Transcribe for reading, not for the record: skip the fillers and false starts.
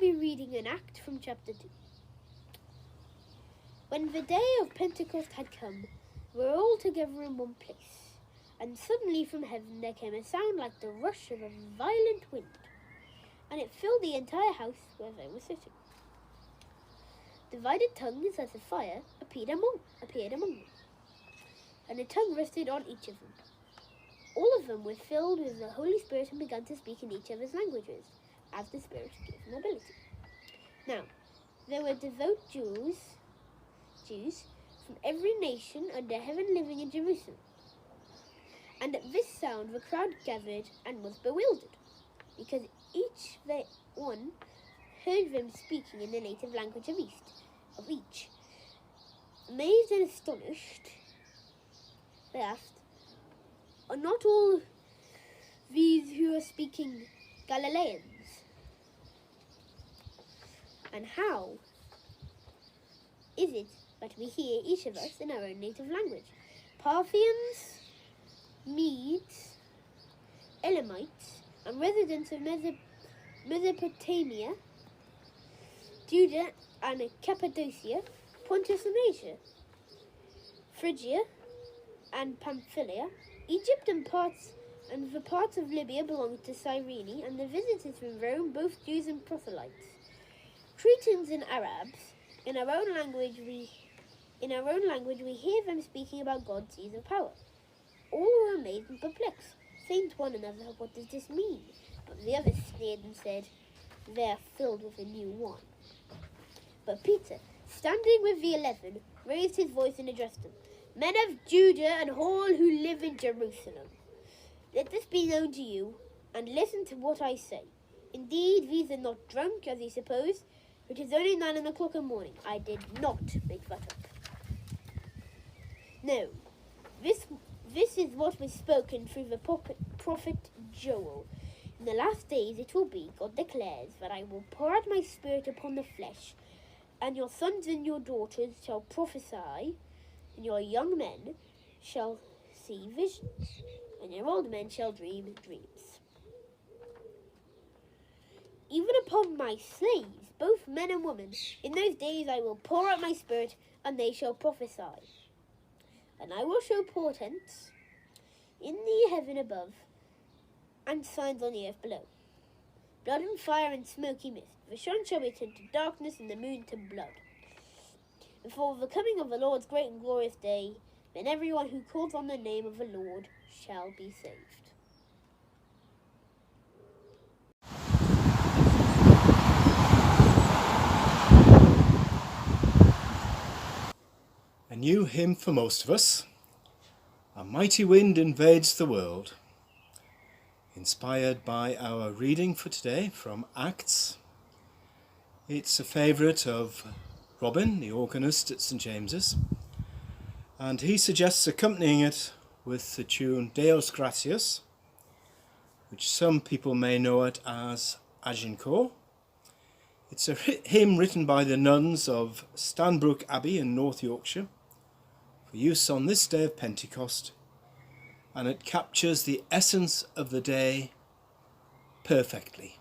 be reading an act from chapter 2. When the day of Pentecost had come, we were all together in one place, and suddenly from heaven there came a sound like the rush of a violent wind, and it filled the entire house where they were sitting. Divided tongues as a fire appeared among them, and a tongue rested on each of them. All of them were filled with the Holy Spirit and began to speak in each other's languages, as the Spirit gave them ability. Now, there were devout Jews from every nation under heaven living in Jerusalem. And at this sound the crowd gathered and was bewildered, because each one heard them speaking in the native language of each. Amazed and astonished, they asked, "Are not all these who are speaking Galileans? And how is it that we hear each of us in our own native language? Parthians, Medes, Elamites, and residents of Mesopotamia, Judah and Cappadocia, Pontus and Asia, Phrygia and Pamphylia, Egypt and the parts of Libya belonging to Cyrene, and the visitors from Rome, both Jews and proselytes, Cretans and Arabs. In our own language we hear them speaking about God's deeds of power." All were amazed and perplexed, saying to one another, "What does this mean?" But the others sneered and said, "They are filled with a new wine." But Peter, standing with the 11, raised his voice and addressed them. "Men of Judah and all who live in Jerusalem, let this be known to you, and listen to what I say. Indeed, these are not drunk, as you suppose. It is only 9 o'clock in the morning. I did not make that up. No, this is what was spoken through the prophet Joel. In the last days it will be, God declares, that I will pour out my Spirit upon the flesh, and your sons and your daughters shall prophesy, and your young men shall see visions, and your old men shall dream dreams. Even upon my slaves, both men and women, in those days I will pour out my Spirit, and they shall prophesy. And I will show portents in the heaven above, and signs on the earth below: blood and fire and smoky mist. The sun shall be turned to darkness, and the moon to blood, before the coming of the Lord's great and glorious day. Then everyone who calls on the name of the Lord shall be saved." A new hymn for most of us. A mighty wind invades the world. Inspired by our reading for today from Acts. It's a favourite of Robin, the organist at St James's, and he suggests accompanying it with the tune Deus Gratias, which some people may know it as Agincourt. It's a hymn written by the nuns of Stanbrook Abbey in North Yorkshire for use on this day of Pentecost, and it captures the essence of the day perfectly.